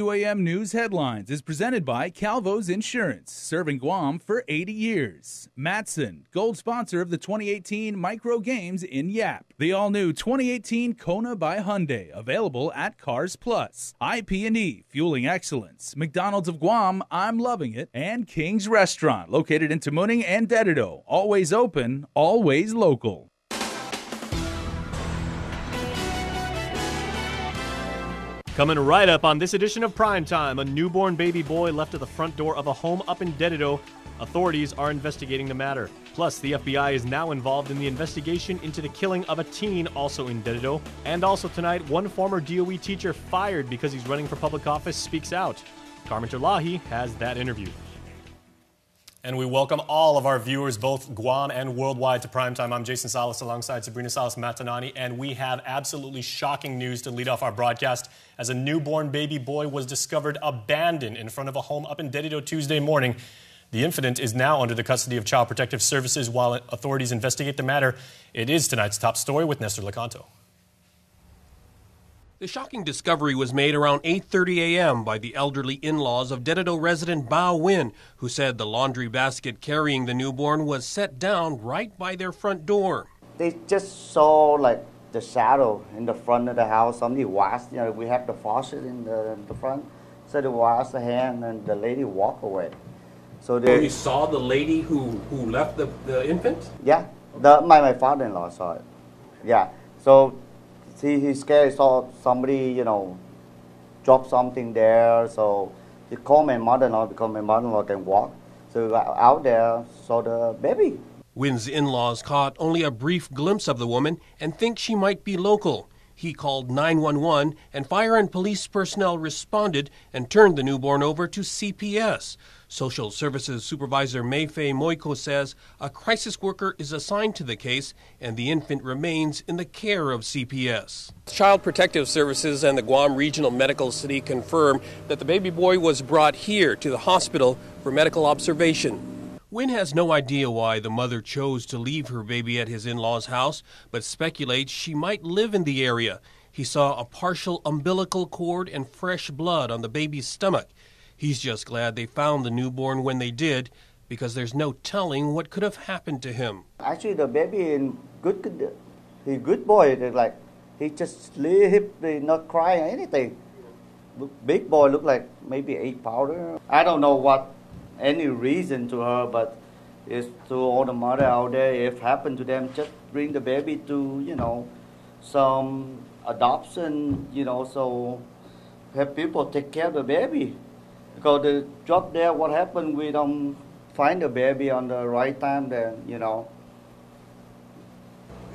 KUAM News Headlines is presented by Calvo's Insurance, serving Guam for 80 years. Matson, gold sponsor of the 2018 Micro Games in Yap. The all-new 2018 Kona by Hyundai, available at Cars Plus. IP&E, fueling excellence. McDonald's of Guam, I'm loving it. And King's Restaurant, located in Tamuning and Dedido. Always open, always local. Coming right up on this edition of Primetime, a newborn baby boy left at the front door of a home up in Dedido. Authorities are investigating the matter. Plus, the FBI is now involved in the investigation into the killing of a teen also in Dedido. And also tonight, one former DOE teacher fired because he's running for public office speaks out. Carmen Terlahi has that interview. And we welcome all of our viewers, both Guam and worldwide, to Primetime. I'm Jason Salas alongside Sabrina Salas-Matanani, and we have absolutely shocking news to lead off our broadcast as a newborn baby boy was discovered abandoned in front of a home up in Dedido Tuesday morning. The infant is now under the custody of Child Protective Services while authorities investigate the matter. It is tonight's top story with Nestor Lecanto. The shocking discovery was made around 8:30 a.m. by the elderly in-laws of Dedido resident Bao Win, who said the laundry basket carrying the newborn was set down right by their front door. They just saw like the shadow in the front of the house. Somebody washed, we have the faucet in the front, so they washed the hand and the lady walked away. So you saw the lady who left the infant? Yeah, my father-in-law saw it. Yeah, so he's scared, saw somebody, drop something there. So he called my mother-in-law because my mother-in-law can walk. So we got out there, saw the baby. Wynn's in-laws caught only a brief glimpse of the woman and think she might be local. He called 911 and fire and police personnel responded and turned the newborn over to CPS. Social Services Supervisor Mayfei Moiko says a crisis worker is assigned to the case and the infant remains in the care of CPS. Child Protective Services and the Guam Regional Medical City confirm that the baby boy was brought here to the hospital for medical observation. Wynn has no idea why the mother chose to leave her baby at his in-laws' house, but speculates she might live in the area. He saw a partial umbilical cord and fresh blood on the baby's stomach. He's just glad they found the newborn when they did, because there's no telling what could have happened to him. Actually, the baby in he's good boy. He just sleep, not crying or anything. Big boy look like maybe 8 powder. I don't know what any reason to her, but it's to all the mother out there. If happened to them, just bring the baby to some adoption, so have people take care of the baby. Because the job there, what happened, we don't find the baby on the right time, then,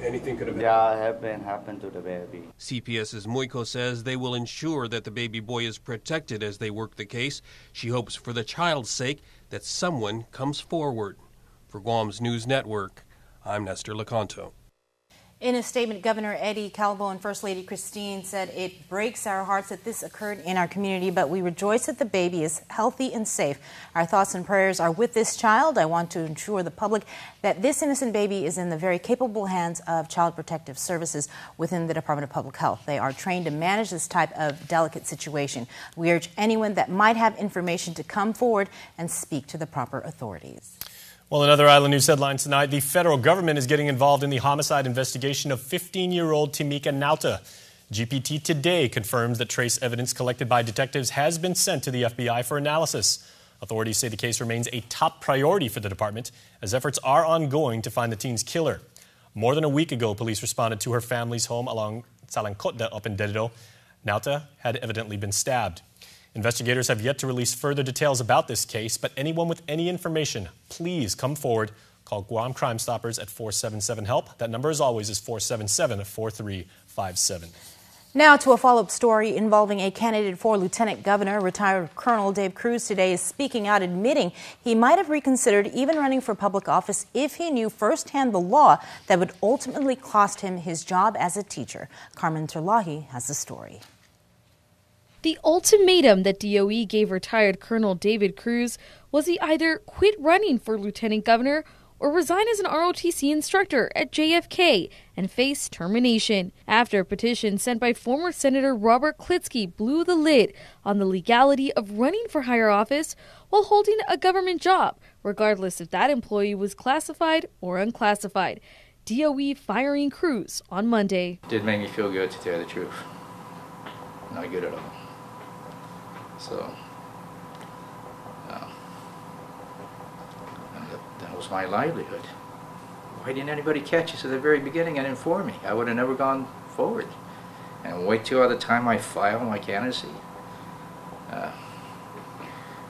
Anything could have happened to the baby. CPS's Moiko says they will ensure that the baby boy is protected as they work the case. She hopes for the child's sake that someone comes forward. For Guam's News Network, I'm Nestor Lecanto. In a statement, Governor Eddie Calvo and First Lady Christine said it breaks our hearts that this occurred in our community, but we rejoice that the baby is healthy and safe. Our thoughts and prayers are with this child. I want to ensure the public that this innocent baby is in the very capable hands of Child Protective Services within the Department of Public Health. They are trained to manage this type of delicate situation. We urge anyone that might have information to come forward and speak to the proper authorities. Well, in other Island News headlines tonight, the federal government is getting involved in the homicide investigation of 15-year-old Timika Nauta. GPT today confirms that trace evidence collected by detectives has been sent to the FBI for analysis. Authorities say the case remains a top priority for the department as efforts are ongoing to find the teen's killer. More than a week ago, police responded to her family's home along Salangkotda up in Dedido. Nauta had evidently been stabbed. Investigators have yet to release further details about this case, but anyone with any information, please come forward. Call Guam Crime Stoppers at 477-HELP. That number, as always, is 477-4357. Now to a follow-up story involving a candidate for lieutenant governor. Retired Colonel Dave Cruz today is speaking out, admitting he might have reconsidered even running for public office if he knew firsthand the law that would ultimately cost him his job as a teacher. Carmen Terlahi has the story. The ultimatum that DOE gave retired Colonel David Cruz was he either quit running for lieutenant governor or resign as an ROTC instructor at JFK and face termination after a petition sent by former Senator Robert Klitsky blew the lid on the legality of running for higher office while holding a government job, regardless if that employee was classified or unclassified. DOE firing Cruz on Monday. It did make me feel good, to tell the truth. Not good at all. So, that was my livelihood. Why didn't anybody catch us at the very beginning and inform me? I would have never gone forward. And wait till the time I file my candidacy.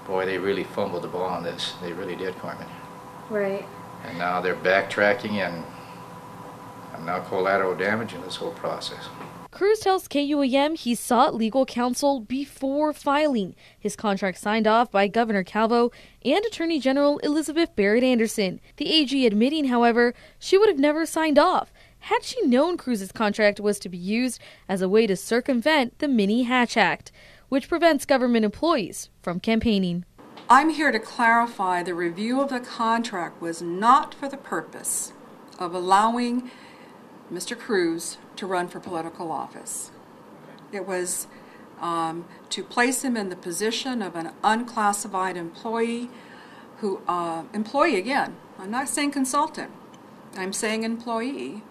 Boy, they really fumbled the ball on this. They really did, Carmen. Right. And now they're backtracking, and I'm now collateral damage in this whole process. Cruz tells KUAM he sought legal counsel before filing. His contract signed off by Governor Calvo and Attorney General Elizabeth Barrett Anderson. The AG admitting, however, she would have never signed off had she known Cruz's contract was to be used as a way to circumvent the Mini Hatch Act, which prevents government employees from campaigning. I'm here to clarify the review of the contract was not for the purpose of allowing Mr. Cruz to run for political office. It was to place him in the position of an unclassified employee who, employee again, I'm not saying consultant, I'm saying employee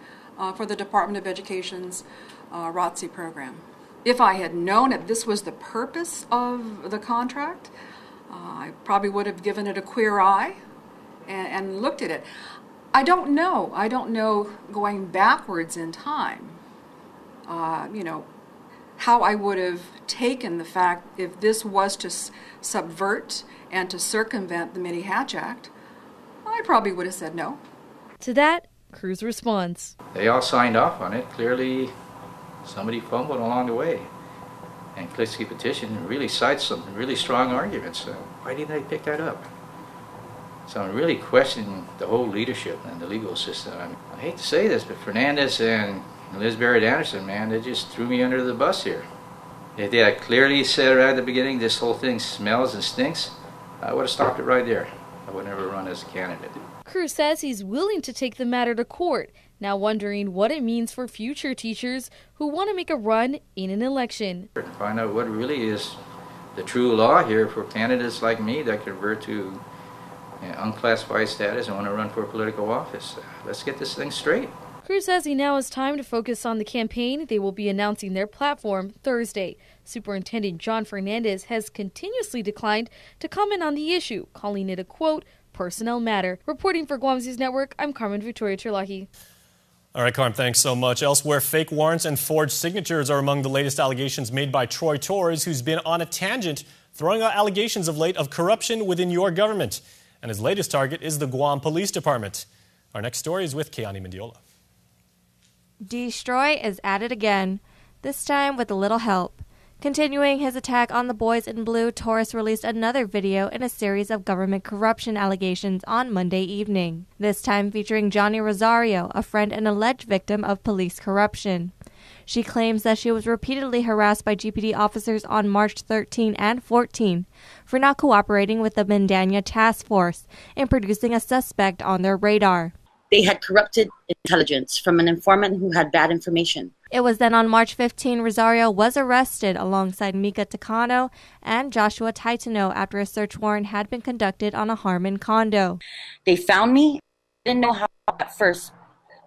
for the Department of Education's ROTC program. If I had known that this was the purpose of the contract, I probably would have given it a queer eye and looked at it. I don't know going backwards in time, how I would have taken the fact if this was to subvert and to circumvent the Mini Hatch Act, I probably would have said no. To that, Cruz responds. They all signed off on it. Clearly, somebody fumbled along the way. And Klitsky petition really cites some really strong arguments. Why didn't they pick that up? So I'm really questioning the whole leadership and the legal system. I hate to say this, but Fernandez and Liz Barrett Anderson, man, they just threw me under the bus here. If they had clearly said right at the beginning, this whole thing smells and stinks, I would have stopped it right there. I would never run as a candidate. Cruz says he's willing to take the matter to court, now wondering what it means for future teachers who want to make a run in an election. Find out what really is the true law here for candidates like me that convert to unclassified status and want to run for a political office. Let's get this thing straight. Cruz says he now has time to focus on the campaign. They will be announcing their platform Thursday. Superintendent John Fernandez has continuously declined to comment on the issue, calling it a, quote, personnel matter. Reporting for Guam News Network, I'm Carmen Victoria Terlahi. All right, Carm, thanks so much. Elsewhere, fake warrants and forged signatures are among the latest allegations made by Troy Torres, who's been on a tangent, throwing out allegations of late of corruption within your government. And his latest target is the Guam Police Department. Our next story is with Keani Mendiola. Destroy is at it again, this time with a little help. Continuing his attack on the boys in blue, Torres released another video in a series of government corruption allegations on Monday evening, this time featuring Johnny Rosario, a friend and alleged victim of police corruption. She claims that she was repeatedly harassed by GPD officers on March 13 and 14 for not cooperating with the Mandania Task Force in producing a suspect on their radar. They had corrupted intelligence from an informant who had bad information. It was then on March 15 Rosario was arrested alongside Mika Takano and Joshua Taitano after a search warrant had been conducted on a Harmon condo. They found me. I didn't know how at first,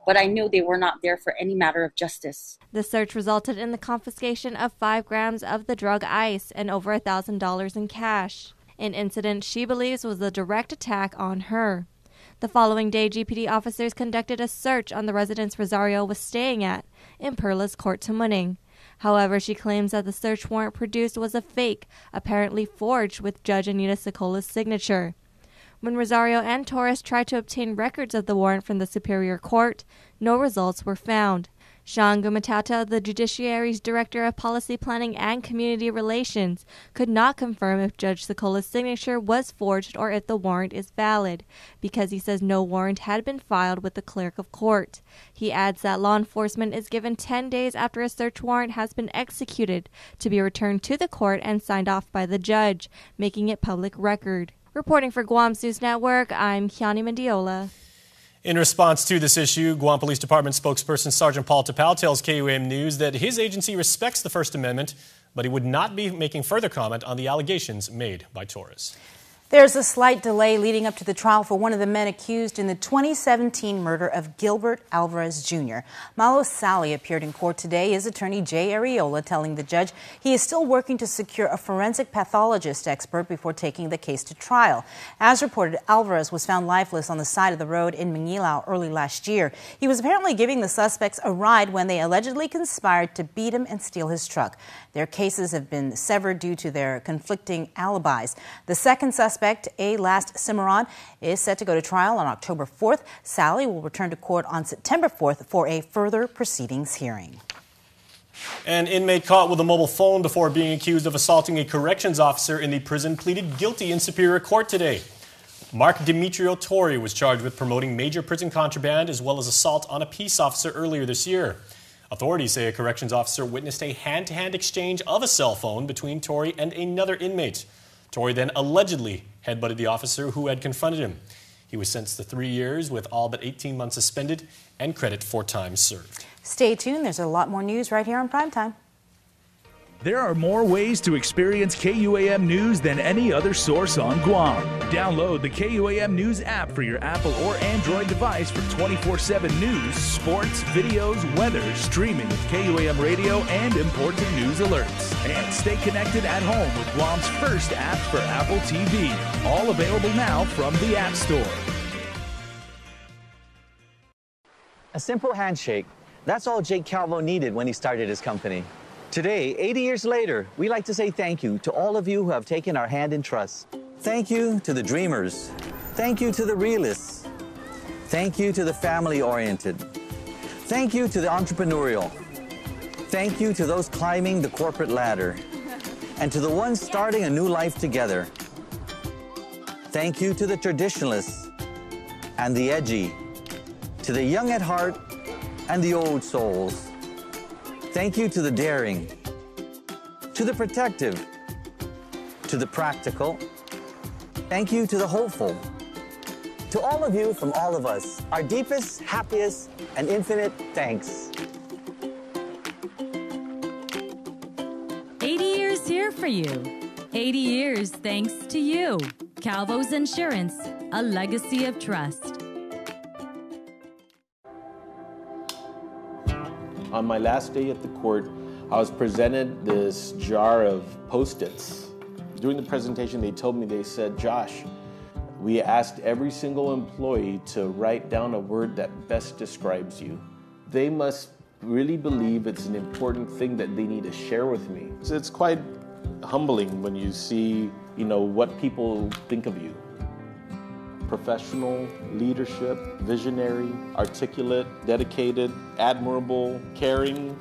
but I knew they were not there for any matter of justice. The search resulted in the confiscation of 5 grams of the drug ice and over $1,000 in cash, an incident she believes was a direct attack on her. The following day, GPD officers conducted a search on the residence Rosario was staying at in Perlas Court Tamuning. However, she claims that the search warrant produced was a fake, apparently forged with Judge Anita Sicola's signature. When Rosario and Torres tried to obtain records of the warrant from the Superior Court, no results were found. Sean Gumatata, the Judiciary's Director of Policy Planning and Community Relations, could not confirm if Judge Sicola's signature was forged or if the warrant is valid, because he says no warrant had been filed with the Clerk of Court. He adds that law enforcement is given 10 days after a search warrant has been executed to be returned to the court and signed off by the judge, making it public record. Reporting for Guam News Network, I'm Keani Mendiola. In response to this issue, Guam Police Department spokesperson Sergeant Paul Tapao tells KUAM News that his agency respects the First Amendment, but he would not be making further comment on the allegations made by Torres. There's a slight delay leading up to the trial for one of the men accused in the 2017 murder of Gilbert Alvarez Jr. Malo Sally appeared in court today. His attorney Jay Areola telling the judge he is still working to secure a forensic pathologist expert before taking the case to trial. As reported, Alvarez was found lifeless on the side of the road in Manilao early last year. He was apparently giving the suspects a ride when they allegedly conspired to beat him and steal his truck. Their cases have been severed due to their conflicting alibis. The second suspect, A. Last Cimarron, is set to go to trial on October 4th. Sally will return to court on September 4th for a further proceedings hearing. An inmate caught with a mobile phone before being accused of assaulting a corrections officer in the prison pleaded guilty in Superior Court today. Mark Demetrio Torre was charged with promoting major prison contraband as well as assault on a peace officer earlier this year. Authorities say a corrections officer witnessed a hand-to-hand exchange of a cell phone between Torre and another inmate. Torre then allegedly headbutted the officer who had confronted him. He was sentenced to 3 years with all but 18 months suspended and credit for time served. Stay tuned. There's a lot more news right here on Primetime. There are more ways to experience KUAM News than any other source on Guam. Download the KUAM News app for your Apple or Android device for 24/7 news, sports, videos, weather, streaming with KUAM radio, and important news alerts. And stay connected at home with Guam's first app for Apple TV. All available now from the App Store. A simple handshake. That's all Jake Calvo needed when he started his company. Today, 80 years later, we like to say thank you to all of you who have taken our hand in trust. Thank you to the dreamers. Thank you to the realists. Thank you to the family-oriented. Thank you to the entrepreneurial. Thank you to those climbing the corporate ladder. And to the ones starting a new life together. Thank you to the traditionalists and the edgy. To the young at heart and the old souls. Thank you to the daring, to the protective, to the practical. Thank you to the hopeful. To all of you from all of us, our deepest, happiest, and infinite thanks. 80 years here for you. 80 years thanks to you. Calvo's Insurance, a legacy of trust. On my last day at the court, I was presented this jar of Post-its. During the presentation, they said, Josh, we asked every single employee to write down a word that best describes you. They must really believe it's an important thing that they need to share with me. So it's quite humbling when you see, what people think of you. Professional, leadership, visionary, articulate, dedicated, admirable, caring.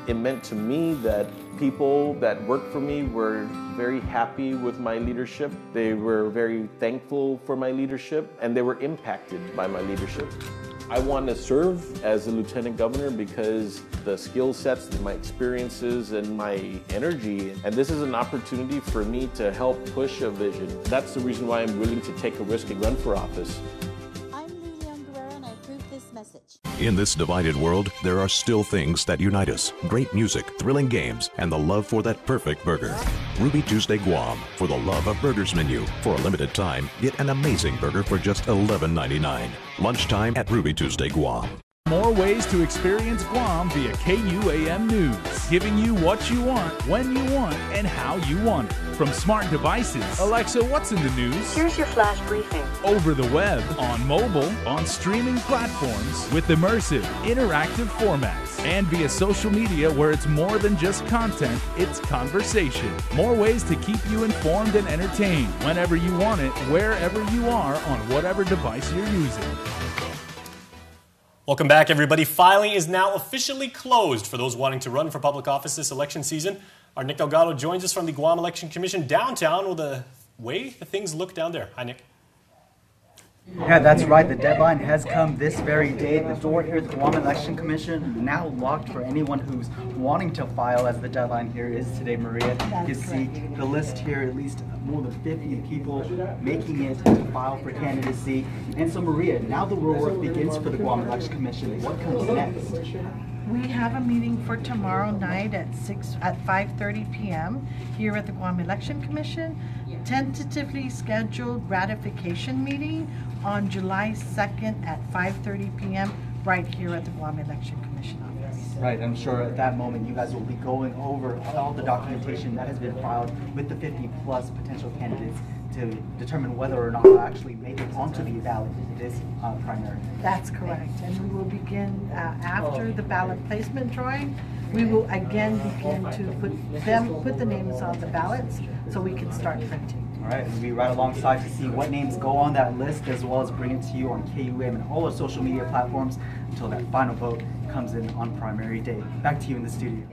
It meant to me that people that worked for me were very happy with my leadership. They were very thankful for my leadership, and they were impacted by my leadership. I want to serve as a lieutenant governor because the skill sets, my experiences, and my energy, and this is an opportunity for me to help push a vision. That's the reason why I'm willing to take a risk and run for office. I'm Lilian Guerrero, and I approve this message. In this divided world, there are still things that unite us. Great music, thrilling games, and the love for that perfect burger. Ruby Tuesday Guam, for the love of burgers menu. For a limited time, get an amazing burger for just $11.99. Lunchtime at Ruby Tuesday Guam. More ways to experience Guam via KUAM News, giving you what you want, when you want, and how you want it. From smart devices, Alexa, what's in the news? Here's your flash briefing. Over the web, on mobile, on streaming platforms, with immersive, interactive formats, and via social media where it's more than just content, it's conversation. More ways to keep you informed and entertained whenever you want it, wherever you are, on whatever device you're using. Welcome back, everybody. Filing is now officially closed for those wanting to run for public office this election season. Our Nick Delgado joins us from the Guam Election Commission downtown with the way the things look down there. Hi, Nick. Yeah, that's right. The deadline has come this very day. The door here at the Guam Election Commission now locked for anyone who's wanting to file, as the deadline here is today, Maria. You see the list here, at least more than 50 people making it to file for candidacy. And so, Maria, now the real work begins for the Guam Election Commission. What comes next? We have a meeting for tomorrow night at 5:30 p.m. here at the Guam Election Commission. Tentatively scheduled ratification meeting on July 2nd at 5:30 p.m. right here at the Guam Election Commission office. Right, I'm sure at that moment you guys will be going over all the documentation that has been filed with the 50 plus potential candidates to determine whether or not they'll actually make it onto the ballot this primary. That's correct, and we will begin after the ballot placement drawing. We will again begin to put the names on the ballots so we can start printing. All right, we'll be right alongside to see what names go on that list, as well as bring it to you on KUAM and all our social media platforms until that final vote comes in on primary day. Back to you in the studio.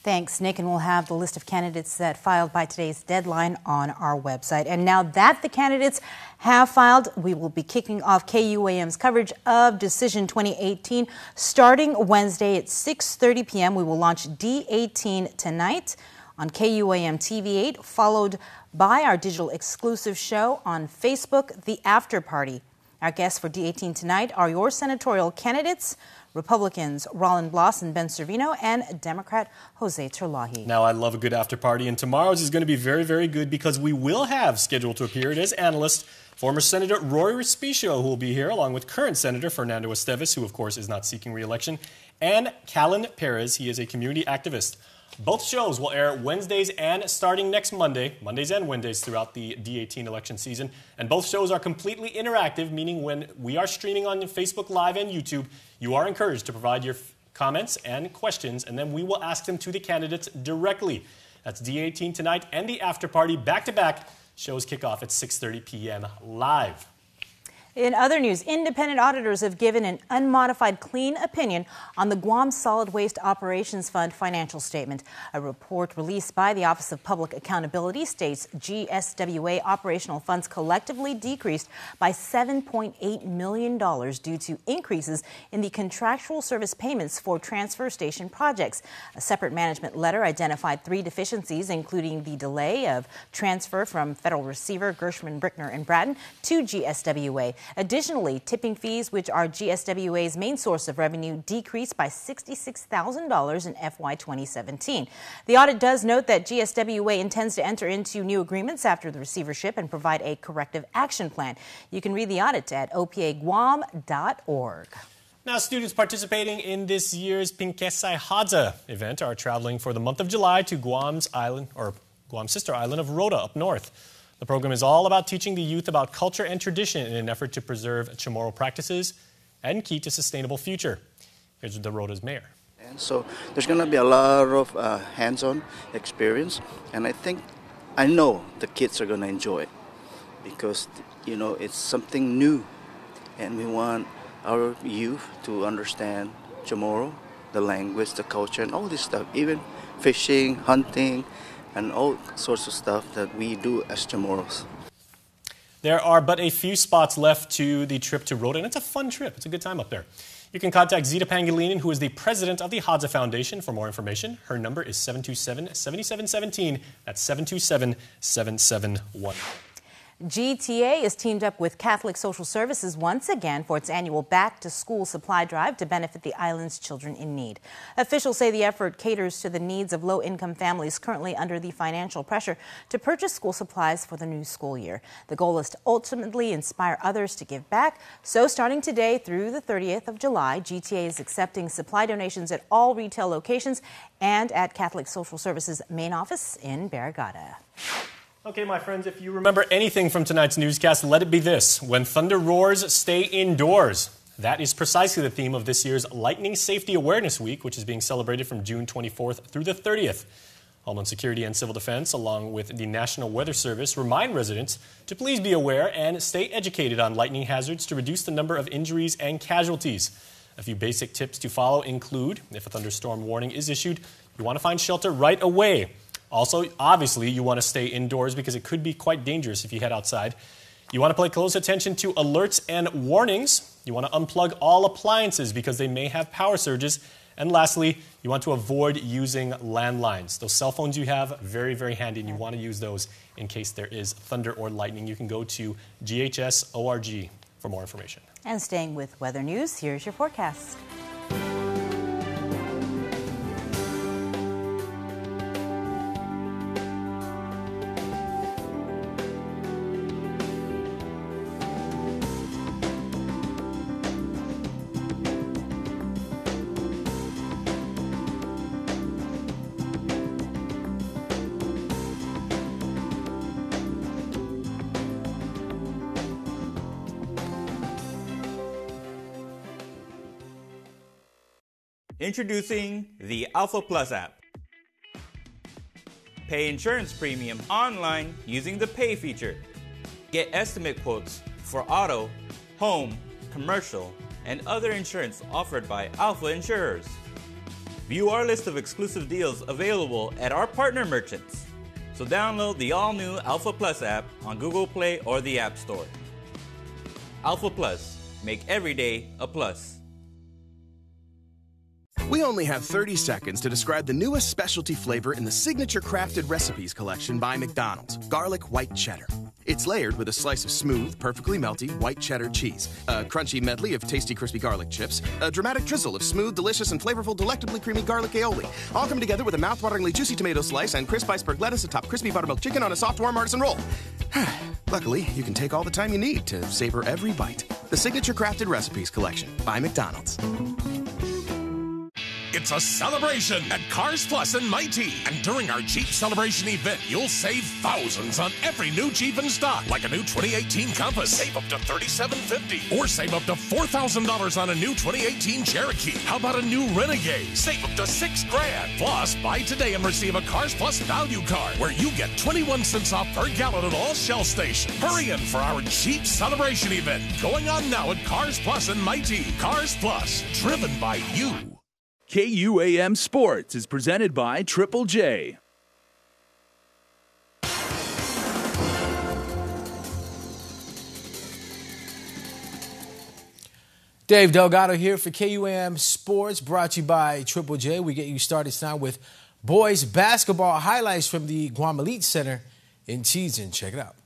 Thanks, Nick, and we'll have the list of candidates that filed by today's deadline on our website. And now that the candidates have filed, we will be kicking off KUAM's coverage of Decision 2018 starting Wednesday at 6:30 p.m. We will launch D18 tonight on KUAM TV8, followed by our digital exclusive show on Facebook, The After Party. Our guests for D18 tonight are your senatorial candidates, Republicans Roland Bloss and Ben Servino, and Democrat Jose Terlahi. Now, I love a good after party, and tomorrow's is going to be very, very good because we will have scheduled to appear as analyst former Senator Roy Respicio, who will be here, along with current Senator Fernando Esteves, who, of course, is not seeking re-election, and Callan Perez. He is a community activist. Both shows will air Wednesdays and starting next Mondays and Wednesdays throughout the D18 election season. And both shows are completely interactive, meaning when we are streaming on Facebook Live and YouTube, you are encouraged to provide your comments and questions, and then we will ask them to the candidates directly. That's D18 tonight and the after party back-to-back. Shows kick off at 6:30 p.m. live. In other news, independent auditors have given an unmodified clean opinion on the Guam Solid Waste Operations Fund financial statement. A report released by the Office of Public Accountability states GSWA operational funds collectively decreased by $7.8 million due to increases in the contractual service payments for transfer station projects. A separate management letter identified 3 deficiencies, including the delay of transfer from federal receiver Gershman, Brickner, and Bratton to GSWA. Additionally, tipping fees, which are GSWA's main source of revenue, decreased by $66,000 in FY 2017. The audit does note that GSWA intends to enter into new agreements after the receivership and provide a corrective action plan. You can read the audit at opaguam.org. Now, students participating in this year's Pinkesai Hadza event are traveling for the month of July to Guam's sister island of Rota up north. The program is all about teaching the youth about culture and tradition in an effort to preserve Chamorro practices and key to sustainable future. Here's the Rota's mayor. And so there's going to be a lot of hands-on experience, and I know the kids are going to enjoy it because, it's something new, and we want our youth to understand Chamorro, the language, the culture, and all this stuff, even fishing, hunting, and all sorts of stuff that we do as Chamorros. There are but a few spots left to the trip to Rota, and it's a fun trip. It's a good time up there. You can contact Zita Pangilinan, who is the president of the Hadza Foundation, for more information. Her number is 727-7717. That's 727-771. GTA is teamed up with Catholic Social Services once again for its annual back-to-school supply drive to benefit the island's children in need. Officials say the effort caters to the needs of low-income families currently under the financial pressure to purchase school supplies for the new school year. The goal is to ultimately inspire others to give back. So starting today through the 30th of July, GTA is accepting supply donations at all retail locations and at Catholic Social Services main office in Barrigada. Okay, my friends, if you remember anything from tonight's newscast, let it be this. When thunder roars, stay indoors. That is precisely the theme of this year's Lightning Safety Awareness Week, which is being celebrated from June 24th through the 30th. Homeland Security and Civil Defense, along with the National Weather Service, remind residents to please be aware and stay educated on lightning hazards to reduce the number of injuries and casualties. A few basic tips to follow include, if a thunderstorm warning is issued, you want to find shelter right away. Also, obviously, you want to stay indoors because it could be quite dangerous if you head outside. You want to pay close attention to alerts and warnings. You want to unplug all appliances because they may have power surges. And lastly, you want to avoid using landlines. Those cell phones you have, very, very handy, and you want to use those in case there is thunder or lightning. You can go to ghs.org for more information. And staying with weather news, here's your forecast. Introducing the Alpha Plus app. Pay insurance premium online using the Pay feature. Get estimate quotes for auto, home, commercial, and other insurance offered by Alpha Insurers. View our list of exclusive deals available at our partner merchants. So download the all-new Alpha Plus app on Google Play or the App Store. Alpha Plus, make every day a plus. We only have 30 seconds to describe the newest specialty flavor in the Signature Crafted Recipes collection by McDonald's, Garlic White Cheddar. It's layered with a slice of smooth, perfectly melty white cheddar cheese, a crunchy medley of tasty, crispy garlic chips, a dramatic drizzle of smooth, delicious, and flavorful, delectably creamy garlic aioli, all come together with a mouth-wateringly juicy tomato slice and crisp iceberg lettuce atop crispy buttermilk chicken on a soft, warm artisan roll. Luckily, you can take all the time you need to savor every bite. The Signature Crafted Recipes collection by McDonald's. It's a celebration at Cars Plus and Mighty. And during our Jeep Celebration event, you'll save thousands on every new Jeep in stock, like a new 2018 Compass. Save up to $3,750. Or save up to $4,000 on a new 2018 Cherokee. How about a new Renegade? Save up to $6,000. Plus, buy today and receive a Cars Plus value card, where you get 21 cents off per gallon at all Shell stations. Hurry in for our Jeep Celebration event, going on now at Cars Plus and Mighty. Cars Plus, driven by you. KUAM Sports is presented by Triple J. Dave Delgado here for KUAM Sports, brought to you by Triple J. We get you started now with boys basketball highlights from the Guam Elite Center in Teason. Check it out.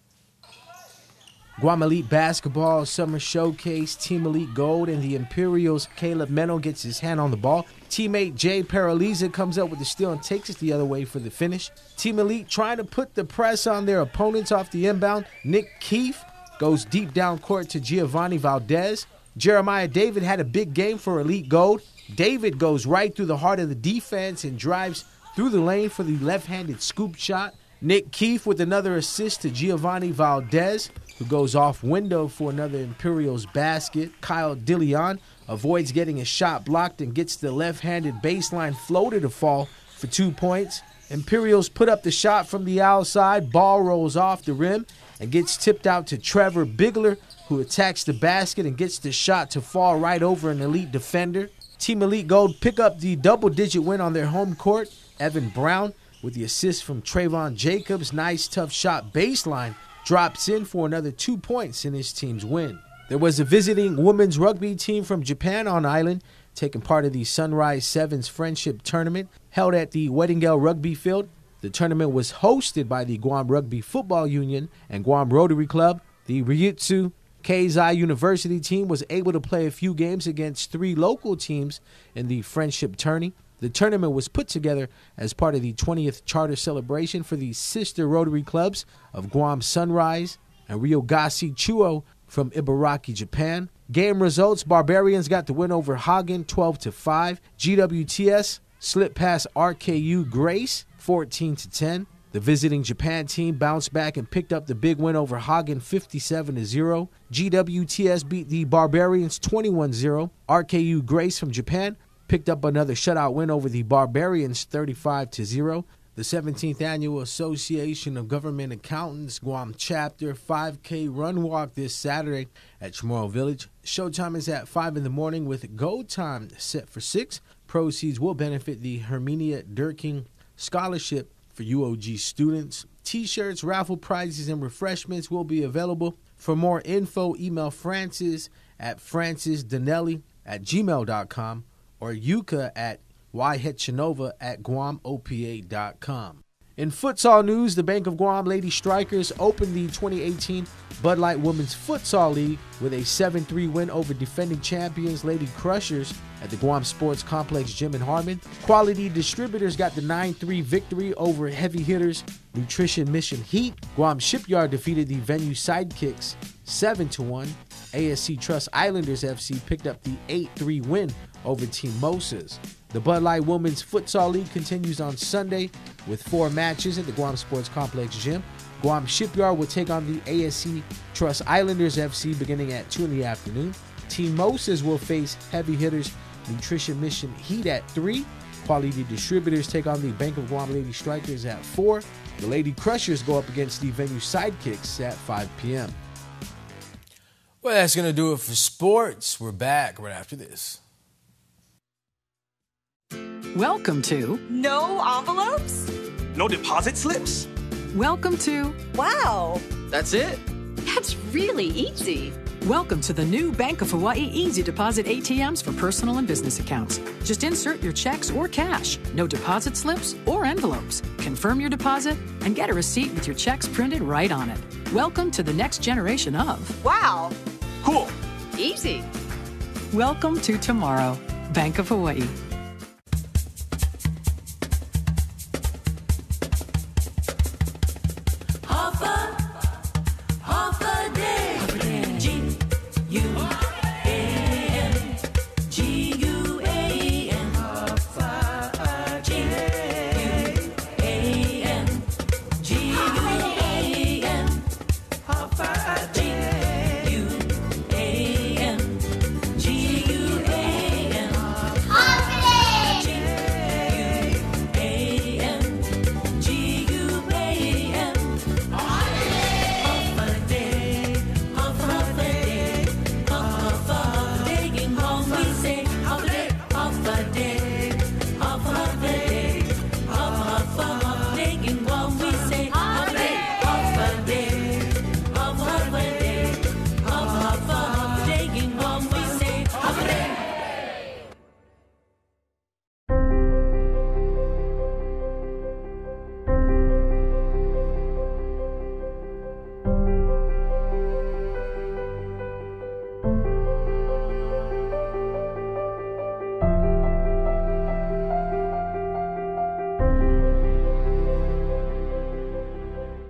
Guam Elite Basketball Summer Showcase, Team Elite Gold, and the Imperials' Caleb Meno gets his hand on the ball. Teammate Jay Paraliza comes up with the steal and takes it the other way for the finish. Team Elite trying to put the press on their opponents off the inbound. Nick Keefe goes deep down court to Giovanni Valdez. Jeremiah David had a big game for Elite Gold. David goes right through the heart of the defense and drives through the lane for the left-handed scoop shot. Nick Keefe with another assist to Giovanni Valdez, who goes off window for another Imperials basket. Kyle DeLeon avoids getting a shot blocked and gets the left-handed baseline floater to fall for 2 points. Imperials put up the shot from the outside. Ball rolls off the rim and gets tipped out to Trevor Bigler, who attacks the basket and gets the shot to fall right over an Elite defender. Team Elite Gold pick up the double-digit win on their home court. Evan Brown with the assist from Trayvon Jacobs. Nice, tough shot baseline. Drops in for another 2 points in his team's win. There was a visiting women's rugby team from Japan on island, taking part of the Sunrise Sevens Friendship Tournament held at the Weddingale Rugby Field. The tournament was hosted by the Guam Rugby Football Union and Guam Rotary Club. The Ryutsu Keizai University team was able to play a few games against 3 local teams in the Friendship Tourney. The tournament was put together as part of the 20th charter celebration for the sister Rotary clubs of Guam Sunrise and Ryogasi Chuo from Ibaraki, Japan. Game results: Barbarians got the win over Hagen 12-5. GWTS slipped past RKU Grace 14-10. The visiting Japan team bounced back and picked up the big win over Hagen 57-0. GWTS beat the Barbarians 21-0. RKU Grace from Japan picked up another shutout win over the Barbarians 35-0. The 17th Annual Association of Government Accountants Guam Chapter 5K Run Walk this Saturday at Chamorro Village. Showtime is at 5 in the morning with go time set for 6. Proceeds will benefit the Herminia Durking Scholarship for UOG students. T-shirts, raffle prizes, and refreshments will be available. For more info, email Francis at francisdanelli@gmail.com or yuka@yhetchinova@guamopa.com. In futsal news, the Bank of Guam Lady Strikers opened the 2018 Bud Light Women's Futsal League with a 7-3 win over defending champions Lady Crushers at the Guam Sports Complex Gym in Harmon. Quality Distributors got the 9-3 victory over heavy hitters Nutrition Mission Heat. Guam Shipyard defeated the venue Sidekicks 7-1. ASC Trust Islanders FC picked up the 8-3 win over Team Moses. The Bud Light Women's Futsal League continues on Sunday with 4 matches at the Guam Sports Complex Gym. Guam Shipyard will take on the ASC Trust Islanders FC beginning at 2 in the afternoon. Team Moses will face heavy hitters Nutrition Mission Heat at 3. Quality Distributors take on the Bank of Guam Lady Strikers at 4. The Lady Crushers go up against the venue Sidekicks at 5 p.m. Well, that's going to do it for sports. We're back right after this. Welcome to No envelopes? No deposit slips. Welcome to Wow. That's it. That's really easy. Welcome to the new Bank of Hawaii Easy Deposit ATMs for personal and business accounts. Just insert your checks or cash. No deposit slips or envelopes. Confirm your deposit and get a receipt with your checks printed right on it. Welcome to the next generation of Wow. Cool. Easy. Welcome to tomorrow. Bank of Hawaii.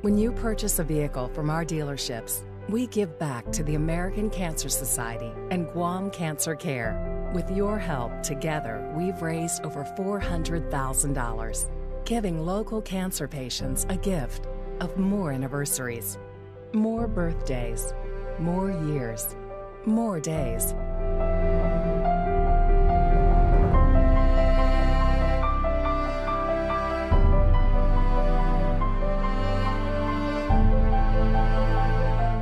When you purchase a vehicle from our dealerships, we give back to the American Cancer Society and Guam Cancer Care. With your help, together, we've raised over $400,000, giving local cancer patients a gift of more anniversaries, more birthdays, more years, more days.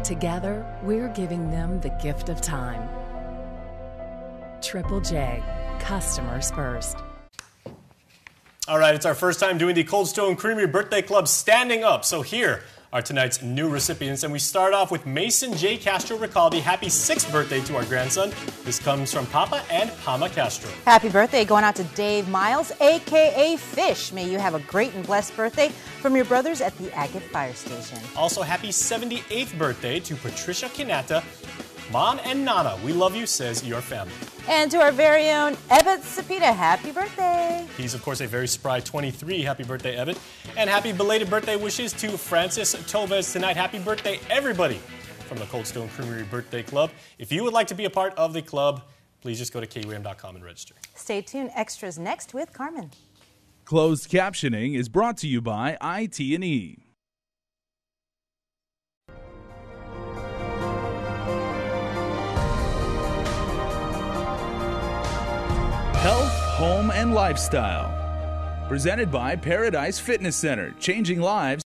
Together, we're giving them the gift of time. Triple J, customers first. All right, it's our first time doing the Cold Stone Creamery Birthday Club Standing Up. So here are tonight's new recipients, and we start off with Mason J. Castro Ricaldi. Happy 6th birthday to our grandson. This comes from Papa and Pama Castro. Happy birthday going out to Dave Miles, a.k.a. Fish. May you have a great and blessed birthday from your brothers at the Agate Fire Station. Also, happy 78th birthday to Patricia Kinata. Mom and Nana, we love you, says your family. And to our very own Ebbet Sapita, happy birthday. He's, of course, a very spry 23. Happy birthday, Ebbet. And happy belated birthday wishes to Francis Toves tonight. Happy birthday, everybody, from the Cold Stone Creamery Birthday Club. If you would like to be a part of the club, please just go to KUAM.com and register. Stay tuned. Extras next with Carmen. Closed captioning is brought to you by IT&E. Health, Home, and Lifestyle. Presented by Paradise Fitness Center, changing lives.